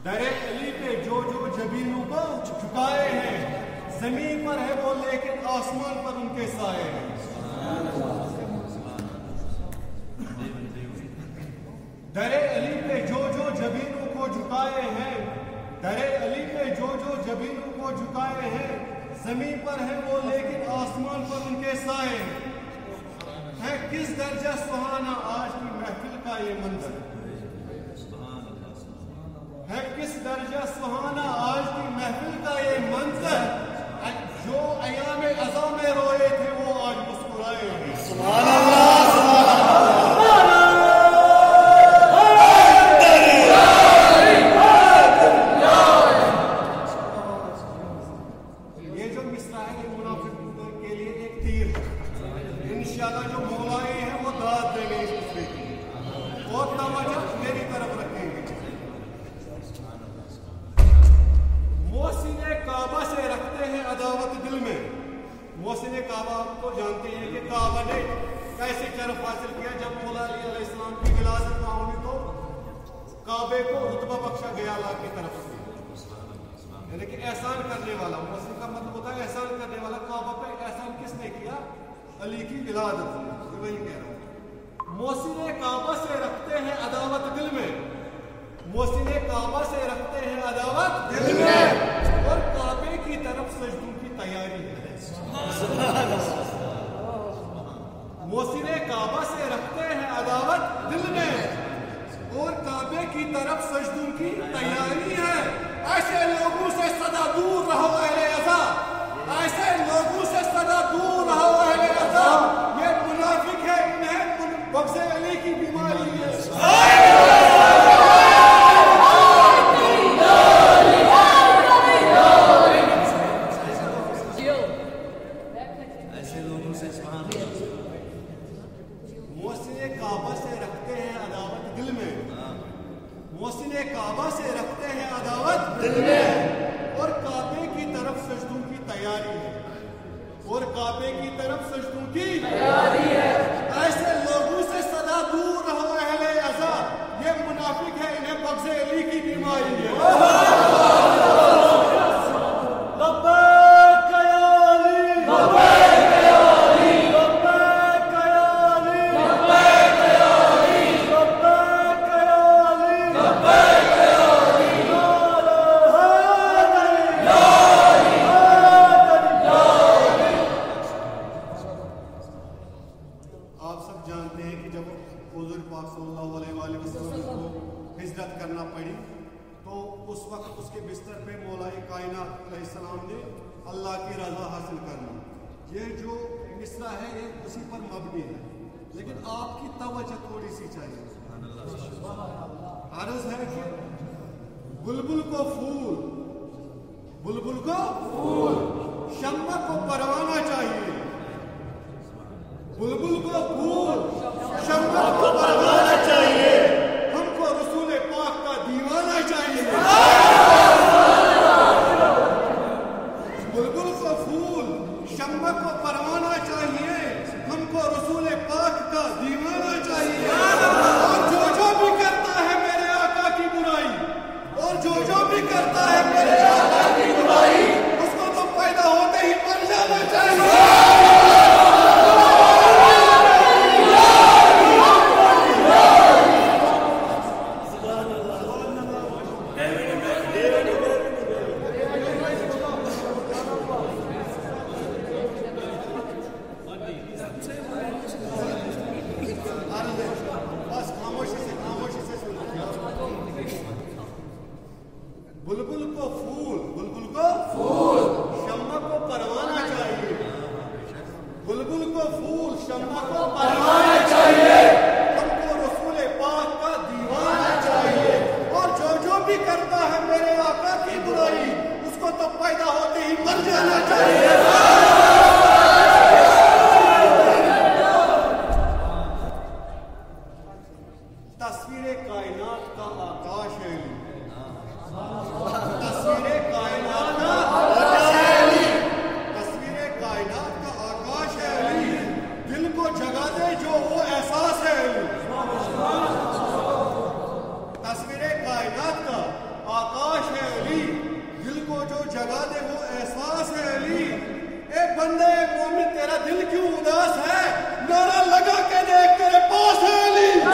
در علی پہ جو جبینوں کو جھکائے ہیں، زمین پر ہے وہ لیکن آسمان پر ان کے سائے ہیں۔ در علی پہ جو جبینوں کو جھکائے ہیں، در علی پہ جو جبینوں کو جھکائے ہیں، زمین پر ہے وہ لیکن آسمان پر ان کے سائے ہیں۔ کس درجہ سہانا آج کی محفل کا یہ منظر ہے، کس درجہ سہانا آج کی محفل کا یہ منظر، جو ایام ازاں میں روئے تھے وہ آج مسکرائے ہیں۔ سبحان اللہ، سبحان اللہ۔ یہ جو مصرع ہے منافقوں کے لیے ایک تیر ہے، انشاءاللہ جو مولائے ہیں وہ داد دیں گے اس مصرع کی، اور توجہ میری طرف رکھیں گے۔ محسن کعبہ سے رکھتے ہیں عداوت دل میں۔ محسن کعبہ آپ کو جانتے ہیں کہ کعبہ نے کیسے شرف حاصل کیا۔ جب مولا علی علیہ السلام کی ولادت نہ ہوئی تو کعبے کو رتبہ بخشا گیا اللہ کی طرف سے، یعنی کہ احسان کرنے والا۔ محسن کا مطلب ہوتا ہے احسان کرنے والا۔ کعبہ پہ احسان کس نے کیا؟ علی کی ولادت، وہی کہہ رہا ہوں۔ محسن کعبہ سے رکھتے ہیں عداوت دل میں، محسن کعبہ سے رکھتے ہیں عداوت دل میں، اور کعبے کی طرف سجدوں کی تیاری ہے۔ محسن کعبہ سے رکھتے ہیں عداوت دل میں، اور کعبے کی طرف سجدوں کی تیاری ہے۔ ایسے لوگوں سے سدا دور رہو اہل عزا، ایسے لوگوں سے سدا دور رہو اہل عزا، یہ منافق ہے، انہیں بغض علی کی بیماری ہے۔ محسن کعبہ سے رکھتے ہیں عداوت دل میں، محسن کعبہ سے رکھتے ہیں عداوت دل میں، اور کعبے کی طرف سجدوں کی تیاری ہے، اور کعبے کی طرف سجدوں کی تیاری ہے۔ ایسے لوگوں سے سدا دور رہو اہل عزا، یہ منافق ہے، انہیں بغض علی کی بیماری ہے۔ آپ سب جانتے ہیں کہ جب حضور پاک صلی اللہ علیہ وآلہ وسلم کو ہجرت کرنا پڑی تو اس وقت اس کے بستر پہ مولا کائنات علیہ السلام نے اللہ کی رضا حاصل کرنا۔ یہ جو مصرع ہے یہ اسی پر مبنی ہے، لیکن آپ کی توجہ تھوڑی سی چاہیے۔ عرض ہے کہ بلبل کو پھول، بلبل کو پھول، شمع کو پروانہ چاہیے۔ بلبل کو پھول، شمع کو پروانہ چاہیے، ہم کو رسول پاک کا دیوانہ چاہیے۔ بلبل کو پھول، شمع کو پروانہ چاہیے، ہم کو رسول پاک کا دیوانہ چاہیے۔ اور جو بھی کرتا ہے میرے آقا کی برائی، اور جو بھی کرتا ہے میرے آقا کی برائی، اس کو تو پیدا ہوتے ہی مر جانا چاہیے۔ بلبل کو پھول، بلبل کو پھول، شمع کو پروانہ چاہیے، بلبل کو پھول، شمع کو پروانہ چاہیے، ہم کو رسول پاک کا دیوانہ چاہیے۔ اور جو بھی کرتا ہے میرے آقا کی برائی، اس کو تو پیدا ہوتے ہی مر جانا چاہیے۔ تصویر کائنات کا آکاش ہے، تصویر کائنات کا آکاش ہے علی، تصویر کائنات کا آکاش ہے علی، دل کو جگا دے جو وہ احساس ہے علی۔ تصویر کائنات کا آکاش دل کیوں اداس ہے؟ نعرہ لگا کے دیکھ تیرے پاس ہے علی.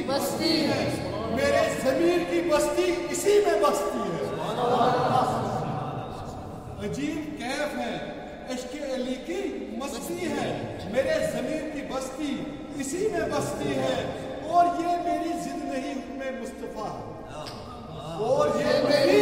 بستی ہے، میرے ضمیر کی بستی اسی میں بستی ہے۔ عجیب کیف ہے، عشق علی کی مستی ہے، میرے ضمیر کی بستی اسی میں بستی ہے، اور یہ میری ضد نہیں حکم مصطفیٰ، اور یہ میری